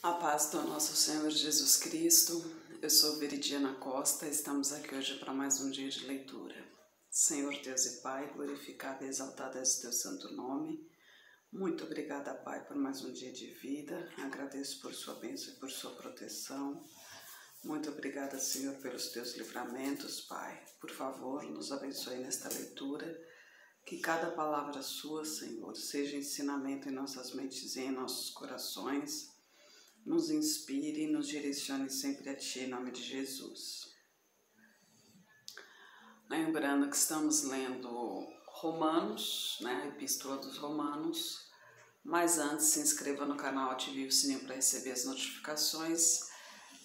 A paz do nosso Senhor Jesus Cristo. Eu sou Veridiana Costa, estamos aqui hoje para mais um dia de leitura. Senhor Deus e Pai, glorificado e exaltado é o teu santo nome. Muito obrigada, Pai, por mais um dia de vida. Agradeço por sua bênção e por sua proteção. Muito obrigada, Senhor, pelos teus livramentos, Pai. Por favor, nos abençoe nesta leitura. Que cada palavra sua, Senhor, seja ensinamento em nossas mentes e em nossos corações. Nos inspire e nos direcione sempre a Ti, em nome de Jesus. Lembrando que estamos lendo Romanos, a Epístola dos Romanos. Mas antes, se inscreva no canal, ative o sininho para receber as notificações.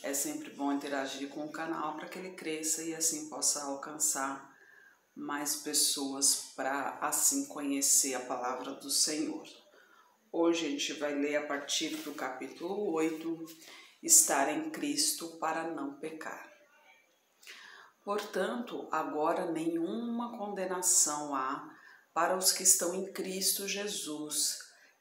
É sempre bom interagir com o canal para que ele cresça e assim possa alcançar mais pessoas para assim conhecer a palavra do Senhor. Hoje a gente vai ler a partir do capítulo 8, estar em Cristo para não pecar. Portanto, agora nenhuma condenação há para os que estão em Cristo Jesus,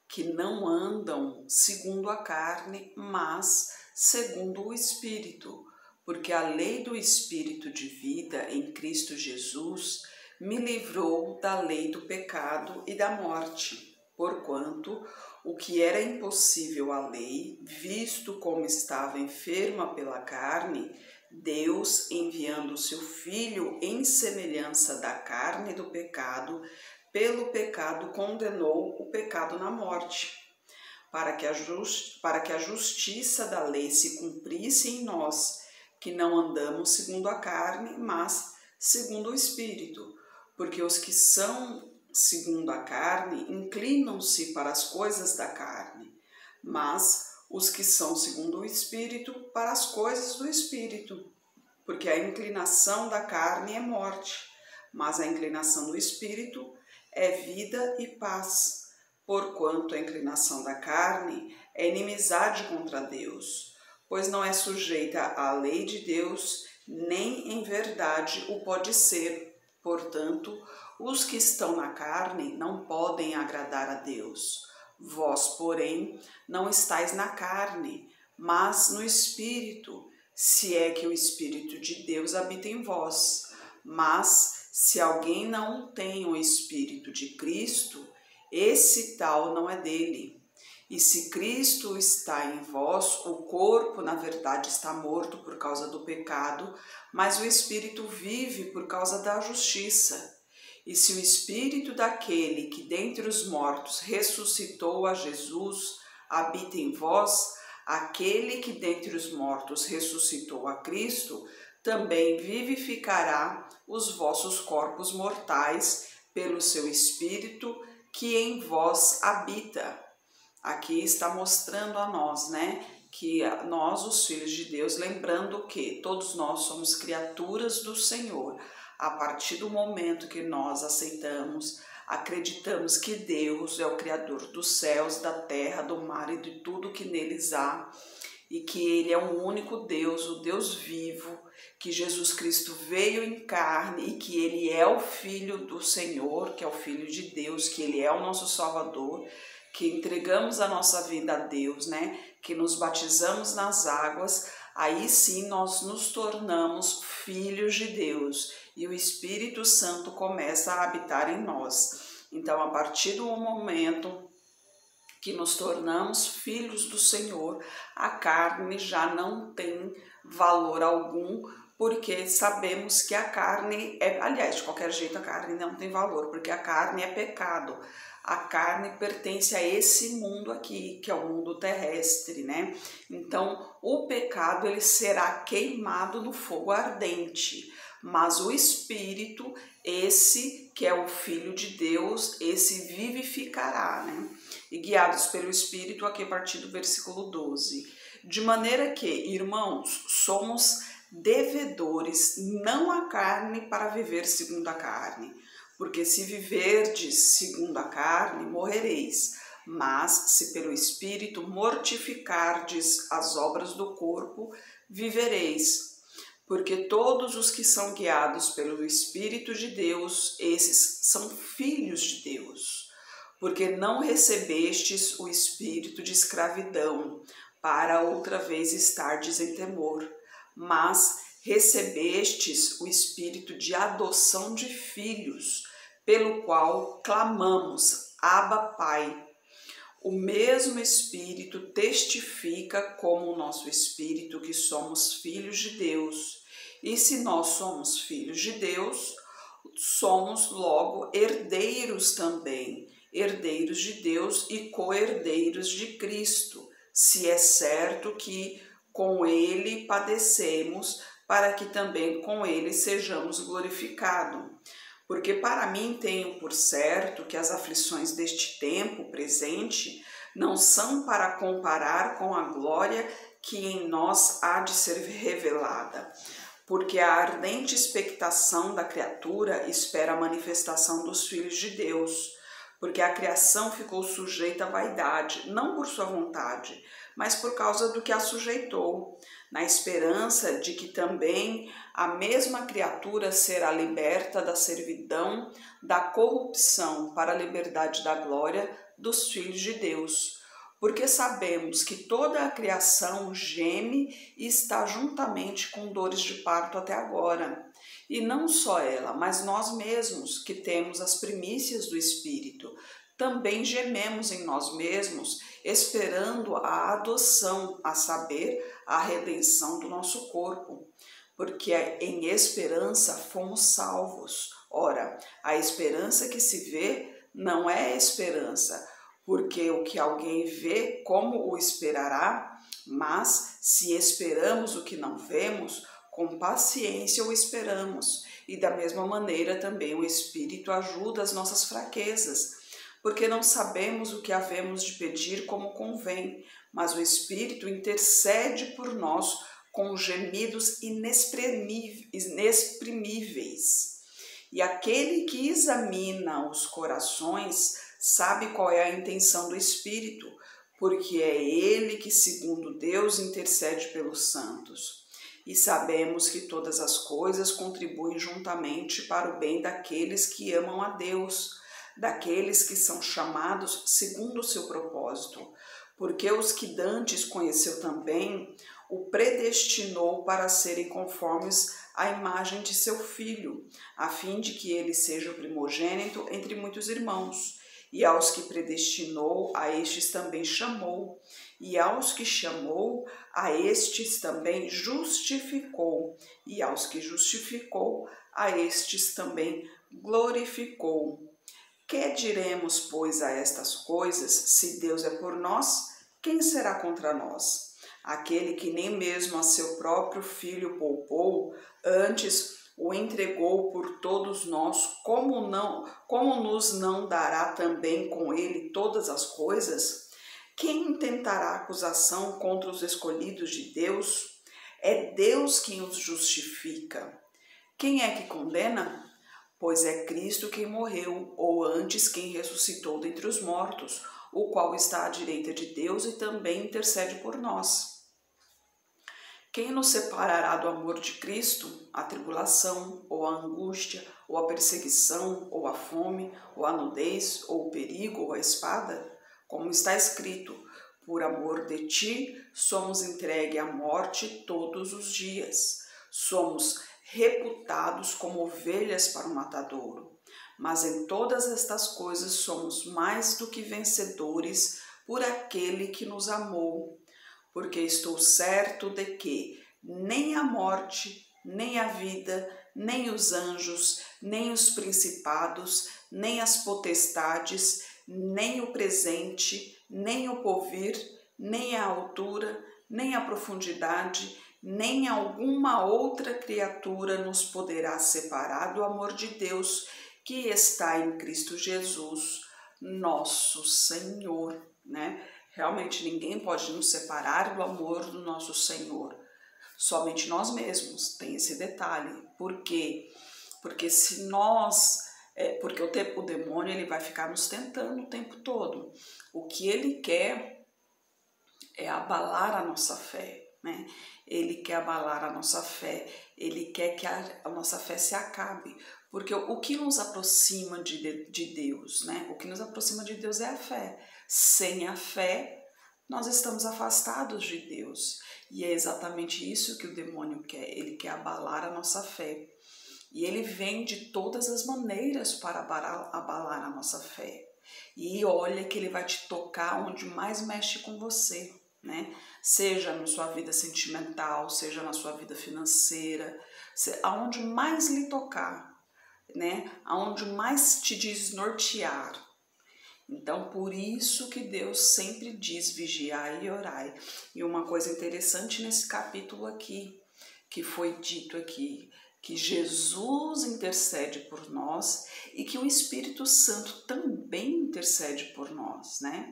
que não andam segundo a carne, mas segundo o Espírito, porque a lei do Espírito de vida em Cristo Jesus me livrou da lei do pecado e da morte. Porquanto o que era impossível à lei, visto como estava enferma pela carne, Deus, enviando o seu Filho em semelhança da carne do pecado, pelo pecado condenou o pecado na morte, para que a justiça da lei se cumprisse em nós, que não andamos segundo a carne, mas segundo o Espírito, porque os que são segundo a carne, inclinam-se para as coisas da carne, mas os que são segundo o Espírito, para as coisas do Espírito. Porque a inclinação da carne é morte, mas a inclinação do Espírito é vida e paz. Porquanto a inclinação da carne é inimizade contra Deus, pois não é sujeita à lei de Deus, nem em verdade o pode ser. Portanto, os que estão na carne não podem agradar a Deus. Vós, porém, não estáis na carne, mas no Espírito, se é que o Espírito de Deus habita em vós. Mas, se alguém não tem o Espírito de Cristo, esse tal não é dele. E se Cristo está em vós, o corpo, na verdade, está morto por causa do pecado, mas o Espírito vive por causa da justiça. E se o Espírito daquele que dentre os mortos ressuscitou a Jesus habita em vós, aquele que dentre os mortos ressuscitou a Cristo, também vivificará os vossos corpos mortais pelo seu Espírito que em vós habita. Aqui está mostrando a nós, que nós, os filhos de Deus, lembrando que todos nós somos criaturas do Senhor. A partir do momento que nós aceitamos, acreditamos que Deus é o Criador dos céus, da terra, do mar e de tudo que neles há, e que Ele é o único Deus, o Deus vivo, que Jesus Cristo veio em carne e que Ele é o Filho do Senhor, que é o Filho de Deus, que Ele é o nosso Salvador, que entregamos a nossa vida a Deus, que nos batizamos nas águas, aí sim nós nos tornamos filhos de Deus e o Espírito Santo começa a habitar em nós. Então, a partir do momento que nos tornamos filhos do Senhor, a carne já não tem valor algum, porque sabemos que a carne aliás, de qualquer jeito a carne não tem valor, porque a carne é pecado. A carne pertence a esse mundo aqui, que é o mundo terrestre, Então, o pecado ele será queimado no fogo ardente, mas o Espírito, esse que é o Filho de Deus, esse vivificará, E guiados pelo Espírito, aqui a partir do versículo 12. De maneira que, irmãos, somos devedores, não à carne, para viver segundo a carne. Porque se viverdes segundo a carne, morrereis. Mas se pelo Espírito mortificardes as obras do corpo, vivereis. Porque todos os que são guiados pelo Espírito de Deus, esses são filhos de Deus. Porque não recebestes o espírito de escravidão para outra vez estardes em temor, mas recebestes o espírito de adoção de filhos, pelo qual clamamos, Abba, Pai. O mesmo Espírito testifica como o nosso espírito que somos filhos de Deus. E se nós somos filhos de Deus, somos logo herdeiros também, herdeiros de Deus e co-herdeiros de Cristo, se é certo que com Ele padecemos, para que também com Ele sejamos glorificados. Porque para mim tenho por certo que as aflições deste tempo presente não são para comparar com a glória que em nós há de ser revelada. Porque a ardente expectação da criatura espera a manifestação dos filhos de Deus. Porque a criação ficou sujeita à vaidade, não por sua vontade, mas por causa do que a sujeitou, na esperança de que também a mesma criatura será liberta da servidão, da corrupção para a liberdade da glória dos filhos de Deus. Porque sabemos que toda a criação geme e está juntamente com dores de parto até agora. E não só ela, mas nós mesmos, que temos as primícias do Espírito, também gememos em nós mesmos, esperando a adoção, a saber, a redenção do nosso corpo. Porque em esperança fomos salvos. Ora, a esperança que se vê não é esperança, porque o que alguém vê, como o esperará? Mas se esperamos o que não vemos, com paciência o esperamos. E da mesma maneira também o Espírito ajuda as nossas fraquezas, porque não sabemos o que havemos de pedir como convém, mas o Espírito intercede por nós com gemidos inexprimíveis. E aquele que examina os corações sabe qual é a intenção do Espírito, porque é ele que, segundo Deus, intercede pelos santos. E sabemos que todas as coisas contribuem juntamente para o bem daqueles que amam a Deus, daqueles que são chamados segundo o seu propósito. Porque os que dantes conheceu também, o predestinou para serem conformes à imagem de seu Filho, a fim de que ele seja o primogênito entre muitos irmãos. E aos que predestinou, a estes também chamou. E aos que chamou, a estes também justificou. E aos que justificou, a estes também glorificou. Que diremos, pois, a estas coisas? Se Deus é por nós, quem será contra nós? Aquele que nem mesmo a seu próprio Filho poupou, antes o entregou por todos nós, como nos não dará também com ele todas as coisas? Quem intentará acusação contra os escolhidos de Deus? É Deus quem os justifica. Quem é que condena? Pois é Cristo quem morreu, ou antes quem ressuscitou dentre os mortos, o qual está à direita de Deus e também intercede por nós. Quem nos separará do amor de Cristo? A tribulação, ou a angústia, ou a perseguição, ou a fome, ou a nudez, ou o perigo, ou a espada? Como está escrito, por amor de ti, somos entregues à morte todos os dias. Somos reputados como ovelhas para o matadouro. Mas em todas estas coisas somos mais do que vencedores por aquele que nos amou. Porque estou certo de que nem a morte, nem a vida, nem os anjos, nem os principados, nem as potestades, nem o presente, nem o porvir, nem a altura, nem a profundidade, nem alguma outra criatura nos poderá separar do amor de Deus que está em Cristo Jesus, nosso Senhor, né? Realmente ninguém pode nos separar do amor do nosso Senhor. Somente nós mesmos, tem esse detalhe. Por quê? Porque se nós... porque o demônio ele vai ficar nos tentando o tempo todo. O que ele quer é abalar a nossa fé, né? Ele quer abalar a nossa fé, ele quer que a nossa fé se acabe. Porque o que nos aproxima de Deus, né? O que nos aproxima de Deus é a fé. Sem a fé, nós estamos afastados de Deus. E é exatamente isso que o demônio quer. Ele quer abalar a nossa fé. E ele vem de todas as maneiras para abalar a nossa fé. E olha que ele vai te tocar onde mais mexe com você, né? Seja na sua vida sentimental, seja na sua vida financeira, aonde mais lhe tocar, né? Aonde mais te desnortear. Então, por isso que Deus sempre diz vigiai e orai. E uma coisa interessante nesse capítulo aqui, que foi dito aqui, que Jesus intercede por nós e que o Espírito Santo também intercede por nós, né?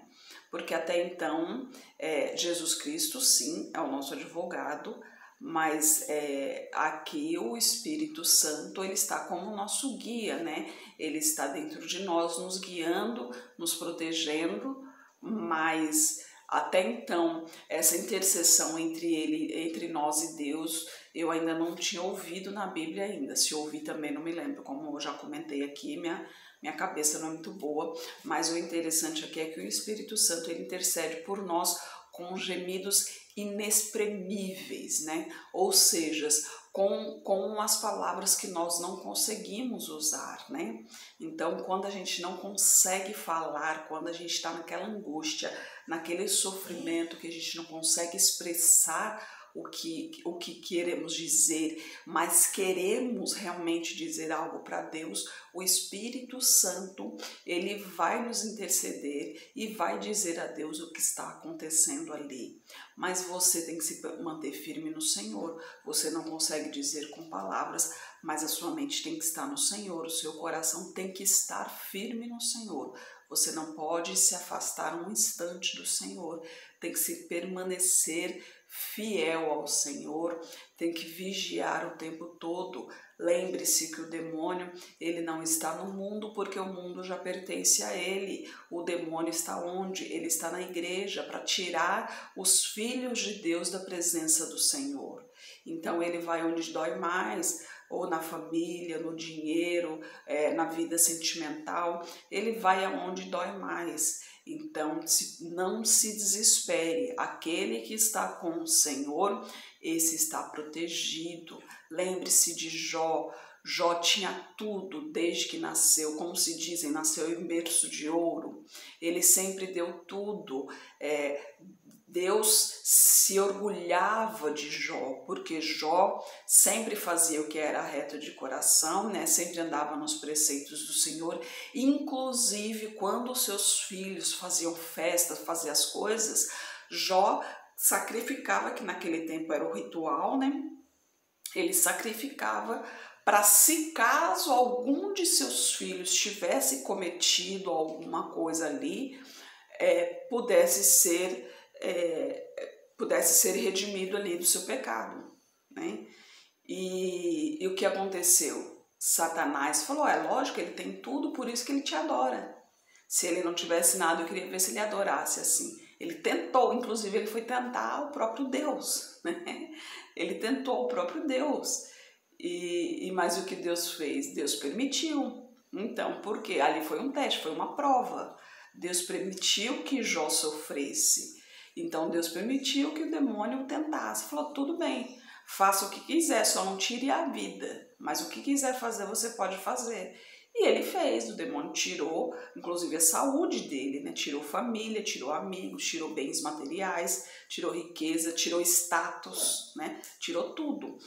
Porque até então, Jesus Cristo, sim, é o nosso advogado, mas aqui o Espírito Santo, ele está como nosso guia, né? Ele está dentro de nós, nos guiando, nos protegendo, mas até então, essa intercessão entre nós e Deus, eu ainda não tinha ouvido na Bíblia ainda. Se ouvi também não me lembro, como eu já comentei aqui, minha cabeça não é muito boa, mas o interessante aqui é que o Espírito Santo, ele intercede por nós com gemidos inexprimíveis, né? Ou seja, com as palavras que nós não conseguimos usar, né? Então, quando a gente não consegue falar, quando a gente está naquela angústia, naquele sofrimento que a gente não consegue expressar o que queremos dizer, mas queremos realmente dizer algo para Deus, o Espírito Santo, ele vai nos interceder e vai dizer a Deus o que está acontecendo ali. Mas você tem que se manter firme no Senhor. Você não consegue dizer com palavras, mas a sua mente tem que estar no Senhor, o seu coração tem que estar firme no Senhor. Você não pode se afastar um instante do Senhor, tem que se permanecer fiel ao Senhor, tem que vigiar o tempo todo. Lembre-se que o demônio, ele não está no mundo porque o mundo já pertence a ele. O demônio está onde? Ele está na igreja para tirar os filhos de Deus da presença do Senhor. Então ele vai onde dói mais, ou na família, no dinheiro, na vida sentimental, ele vai aonde dói mais. Então, não se desespere, aquele que está com o Senhor, esse está protegido. Lembre-se de Jó. Jó tinha tudo desde que nasceu, como se dizem, nasceu em berço de ouro. Ele sempre deu tudo. Deus se orgulhava de Jó, porque Jó sempre fazia o que era reto de coração, né? Sempre andava nos preceitos do Senhor, inclusive quando os seus filhos faziam festas, faziam as coisas, Jó sacrificava, que naquele tempo era o ritual, né? Ele sacrificava para, se caso algum de seus filhos tivesse cometido alguma coisa ali, pudesse ser redimido ali do seu pecado, né? E o que aconteceu? Satanás falou, lógico, ele tem tudo, por isso que ele te adora. Se ele não tivesse nada, eu queria ver se ele adorasse assim. Ele tentou, inclusive ele foi tentar o próprio Deus, né? Ele tentou o próprio Deus. Mas o que Deus fez? Deus permitiu. Então, por quê? Ali foi um teste, foi uma prova. Deus permitiu que Jó sofresse. Então Deus permitiu que o demônio o tentasse. Falou, tudo bem, faça o que quiser, só não tire a vida. Mas o que quiser fazer, você pode fazer. E ele fez, o demônio tirou, inclusive a saúde dele, né? Tirou família, tirou amigos, tirou bens materiais, tirou riqueza, tirou status, né? Tirou tudo.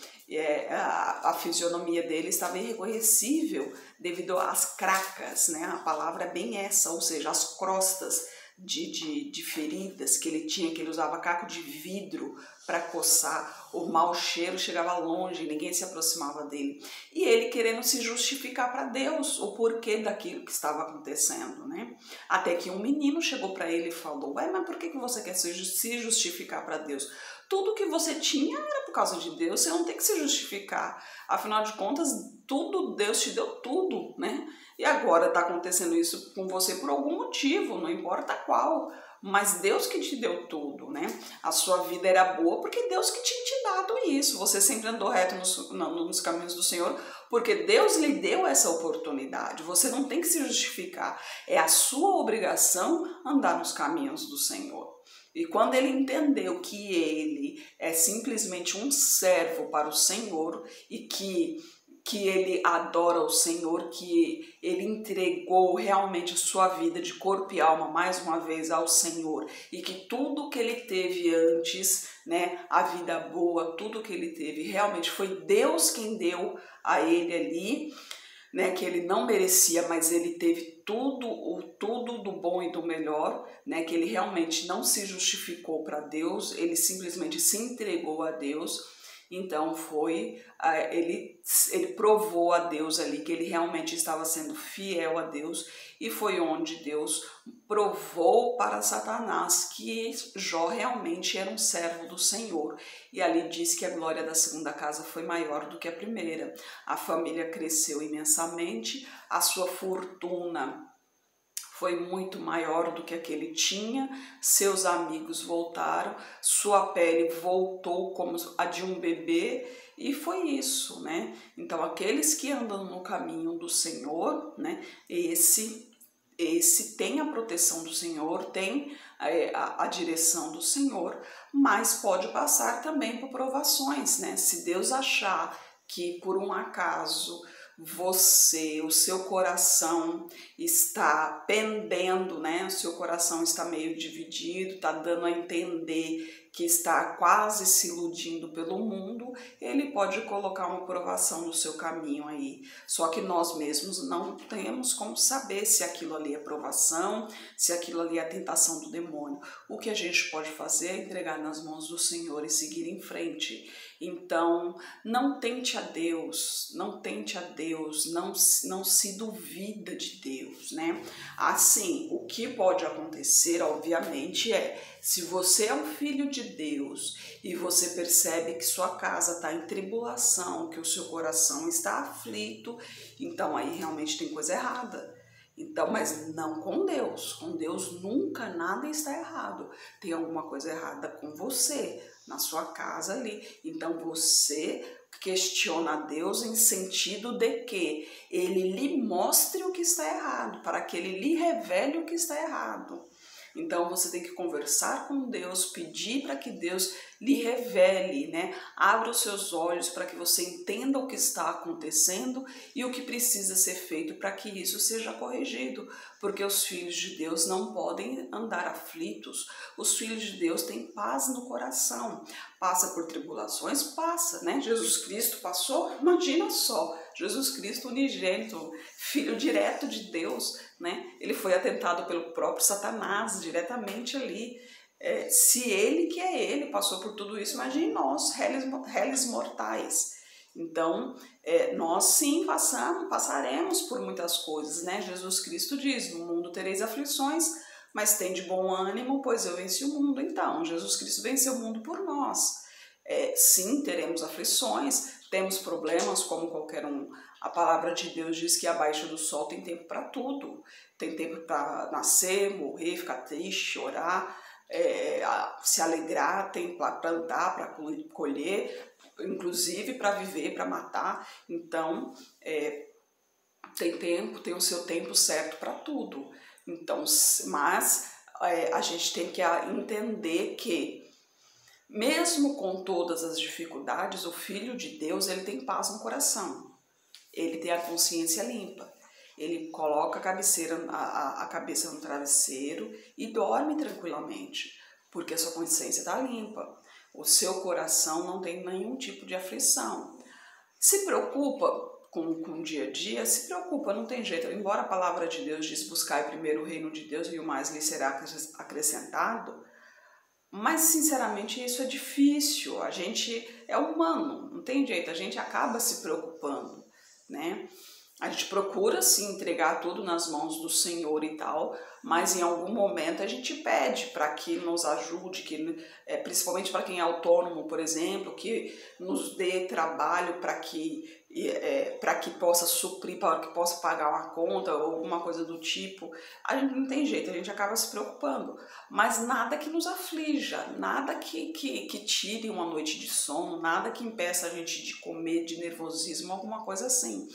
A fisionomia dele estava irreconhecível devido às cracas, né? A palavra é bem essa, ou seja, as crostas de feridas que ele tinha, que ele usava caco de vidro para coçar, o mau cheiro chegava longe, ninguém se aproximava dele. E ele querendo se justificar para Deus o porquê daquilo que estava acontecendo, né? Até que um menino chegou para ele e falou, mas por que você quer se justificar para Deus? Tudo que você tinha era por causa de Deus, você não tem que se justificar. Afinal de contas, tudo, Deus te deu tudo, né? E agora está acontecendo isso com você por algum motivo, não importa qual. Mas Deus que te deu tudo, né? A sua vida era boa porque Deus que tinha te dado isso. Você sempre andou reto nos caminhos do Senhor porque Deus lhe deu essa oportunidade. Você não tem que se justificar. É a sua obrigação andar nos caminhos do Senhor. E quando ele entendeu que ele é simplesmente um servo para o Senhor e que ele adora o Senhor, que ele entregou realmente sua vida de corpo e alma mais uma vez ao Senhor, e que tudo que ele teve antes, né, a vida boa, tudo que ele teve, realmente foi Deus quem deu a ele ali, né, que ele não merecia, mas ele teve tudo do bom e do melhor, né, que ele realmente não se justificou para Deus, ele simplesmente se entregou a Deus. Então ele provou a Deus ali que ele realmente estava sendo fiel a Deus, e foi onde Deus provou para Satanás que Jó realmente era um servo do Senhor. E ali diz que a glória da segunda casa foi maior do que a primeira. A família cresceu imensamente, a sua fortuna foi muito maior do que a que ele tinha, seus amigos voltaram, sua pele voltou como a de um bebê, e foi isso, né? Então, aqueles que andam no caminho do Senhor, né, esse tem a proteção do Senhor, tem a direção do Senhor, mas pode passar também por provações, né? Se Deus achar que por um acaso o seu coração está pendendo, né? O seu coração está meio dividido, está dando a entender que está quase se iludindo pelo mundo, ele pode colocar uma provação no seu caminho aí. Só que nós mesmos não temos como saber se aquilo ali é provação, se aquilo ali é a tentação do demônio. O que a gente pode fazer é entregar nas mãos do Senhor e seguir em frente. Então, não tente a Deus, não se duvida de Deus, né? Assim, o que pode acontecer, obviamente, se você é um filho de Deus e você percebe que sua casa está em tribulação, que o seu coração está aflito, então aí realmente tem coisa errada. Então, mas não com Deus nunca nada está errado, tem alguma coisa errada com você, na sua casa ali. Então você questiona a Deus em sentido de que ele lhe mostre o que está errado, para que ele lhe revele o que está errado. Então você tem que conversar com Deus, pedir para que Deus lhe revele, né? Abra os seus olhos para que você entenda o que está acontecendo e o que precisa ser feito para que isso seja corrigido, porque os filhos de Deus não podem andar aflitos. Os filhos de Deus têm paz no coração. Passa por tribulações? Passa, né? Jesus Cristo passou? Imagina só, Jesus Cristo unigênito, filho direto de Deus, né? Ele foi atentado pelo próprio Satanás diretamente ali. Se ele, que é ele, passou por tudo isso, imagine nós, réis mortais. Então, nós sim passaremos por muitas coisas, né? Jesus Cristo diz, no mundo tereis aflições, mas tem de bom ânimo, pois eu venci o mundo. Então, Jesus Cristo venceu o mundo por nós. Sim, teremos aflições, temos problemas como qualquer um. A palavra de Deus diz que abaixo do sol tem tempo para tudo. Tem tempo para nascer, morrer, ficar triste, chorar, se alegrar, tem para plantar, para colher, inclusive para viver, para matar. Então, tem o seu tempo certo para tudo. Então, mas a gente tem que entender que, mesmo com todas as dificuldades, o Filho de Deus, ele tem paz no coração, ele tem a consciência limpa, ele coloca a cabeça no travesseiro e dorme tranquilamente, porque a sua consciência está limpa, o seu coração não tem nenhum tipo de aflição. Se preocupa com o dia a dia? Se preocupa, não tem jeito. Embora a palavra de Deus diz: buscai primeiro o reino de Deus e o mais lhe será acrescentado, mas sinceramente isso é difícil, a gente é humano, não tem jeito, a gente acaba se preocupando, né? A gente procura sim entregar tudo nas mãos do Senhor e tal, mas em algum momento a gente pede para que nos ajude, principalmente para quem é autônomo, por exemplo, que nos dê trabalho para que possa suprir, para que possa pagar uma conta ou alguma coisa do tipo. A gente não tem jeito, a gente acaba se preocupando, mas nada que nos aflija, nada que tire uma noite de sono, nada que impeça a gente de comer, de nervosismo, alguma coisa assim.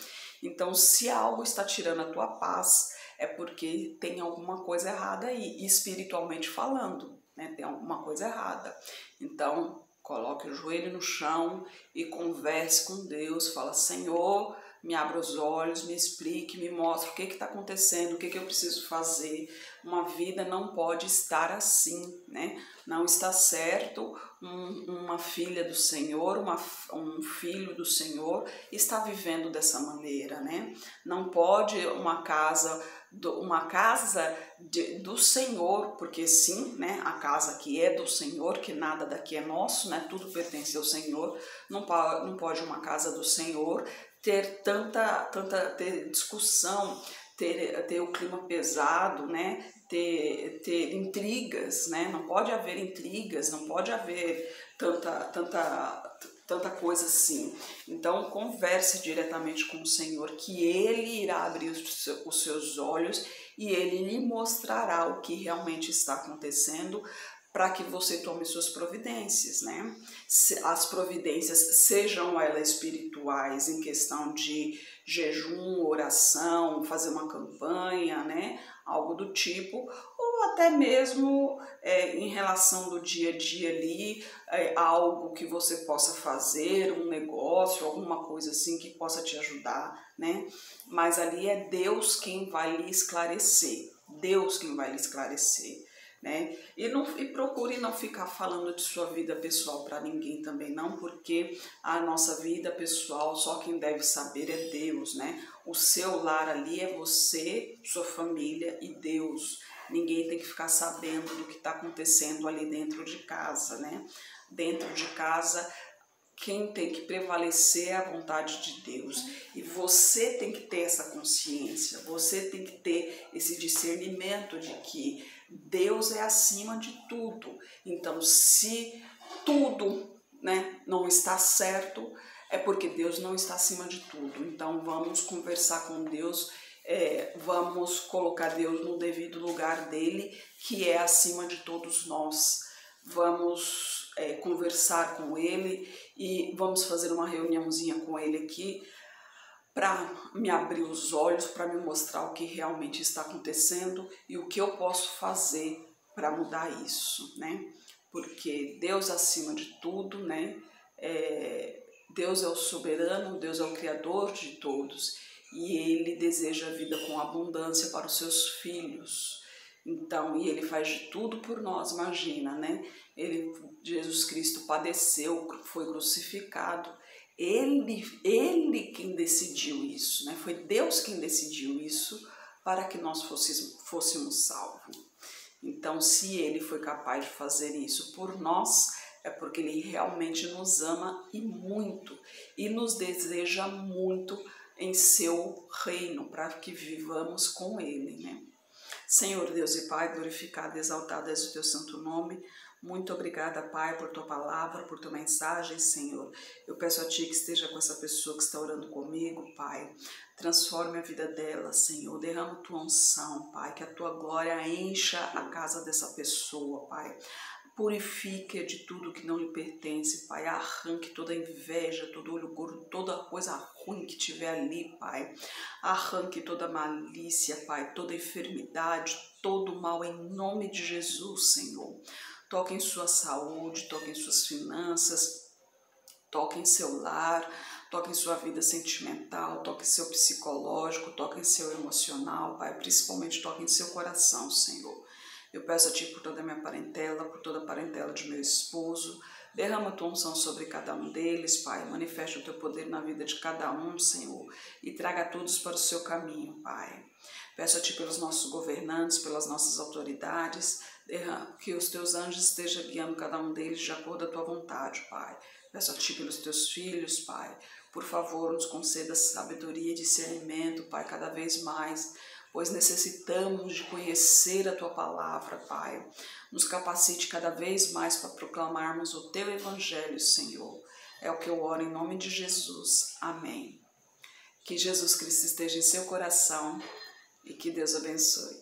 Então, se algo está tirando a tua paz, é porque tem alguma coisa errada aí, espiritualmente falando. né? Tem alguma coisa errada. Então, coloque o joelho no chão e converse com Deus. Fala: Senhor, me abra os olhos, me explique, me mostre o que está acontecendo, o que eu preciso fazer. Uma vida não pode estar assim, né? Não está certo uma filha do Senhor, um filho do Senhor está vivendo dessa maneira, né? Não pode uma casa do Senhor, porque sim, né? A casa que é do Senhor, que nada daqui é nosso, né? Tudo pertence ao Senhor. Não pode uma casa do Senhor ter ter discussão, ter o clima pesado, né? Ter intrigas, né? Não pode haver intrigas, não pode haver tanta coisa assim. Então, converse diretamente com o Senhor, que Ele irá abrir os seus olhos e Ele lhe mostrará o que realmente está acontecendo, para que você tome suas providências, né? As providências, sejam elas espirituais, em questão de jejum, oração, fazer uma campanha, né? Algo do tipo, ou até mesmo em relação do dia a dia ali, algo que você possa fazer, um negócio, alguma coisa assim que possa te ajudar, né? Mas ali é Deus quem vai lhe esclarecer, Deus quem vai lhe esclarecer, né? E procure não ficar falando de sua vida pessoal para ninguém também não, porque a nossa vida pessoal só quem deve saber é Deus, né? O seu lar ali é você, sua família e Deus. Ninguém tem que ficar sabendo do que está acontecendo ali dentro de casa, né? Dentro de casa, quem tem que prevalecer é a vontade de Deus. E você tem que ter essa consciência, você tem que ter esse discernimento de que Deus é acima de tudo. Então, se tudo, né, não está certo, é porque Deus não está acima de tudo. Então, vamos conversar com Deus, vamos colocar Deus no devido lugar dele, que é acima de todos nós. Vamos conversar com ele e vamos fazer uma reuniãozinha com ele aqui para me abrir os olhos, para me mostrar o que realmente está acontecendo e o que eu posso fazer para mudar isso, né? Porque Deus acima de tudo, né? Deus é o soberano, Deus é o criador de todos e Ele deseja a vida com abundância para os seus filhos. Então, e Ele faz de tudo por nós, imagina, né? Jesus Cristo padeceu, foi crucificado. Ele quem decidiu isso, né? Foi Deus quem decidiu isso para que nós fôssemos salvos. Então, se Ele foi capaz de fazer isso por nós, é porque Ele realmente nos ama e muito, e nos deseja muito em seu reino, para que vivamos com Ele, né? Senhor Deus e Pai, glorificado e exaltado és o teu santo nome. Muito obrigada, Pai, por tua palavra, por tua mensagem, Senhor. Eu peço a Ti que esteja com essa pessoa que está orando comigo, Pai. Transforme a vida dela, Senhor. Derrama tua unção, Pai. Que a tua glória encha a casa dessa pessoa, Pai. Purifique de tudo que não lhe pertence, Pai. Arranque toda inveja, todo olho gordo, toda coisa ruim que tiver ali, Pai. Arranque toda malícia, Pai, toda enfermidade, todo mal em nome de Jesus, Senhor. Toque em sua saúde, toque em suas finanças, toque em seu lar, toque em sua vida sentimental, toque em seu psicológico, toque em seu emocional, Pai. Principalmente toque em seu coração, Senhor. Eu peço a Ti por toda a minha parentela, por toda a parentela de meu esposo. Derrama a Tua unção sobre cada um deles, Pai. Manifesta o Teu poder na vida de cada um, Senhor. E traga todos para o Seu caminho, Pai. Peço a Ti pelos nossos governantes, pelas nossas autoridades. Que os Teus anjos estejam guiando cada um deles de acordo com a Tua vontade, Pai. Peço a Ti pelos Teus filhos, Pai. Por favor, nos conceda sabedoria e discernimento, Pai, cada vez mais, pois necessitamos de conhecer a Tua palavra, Pai. Nos capacite cada vez mais para proclamarmos o Teu Evangelho, Senhor. É o que eu oro em nome de Jesus. Amém. Que Jesus Cristo esteja em seu coração e que Deus abençoe.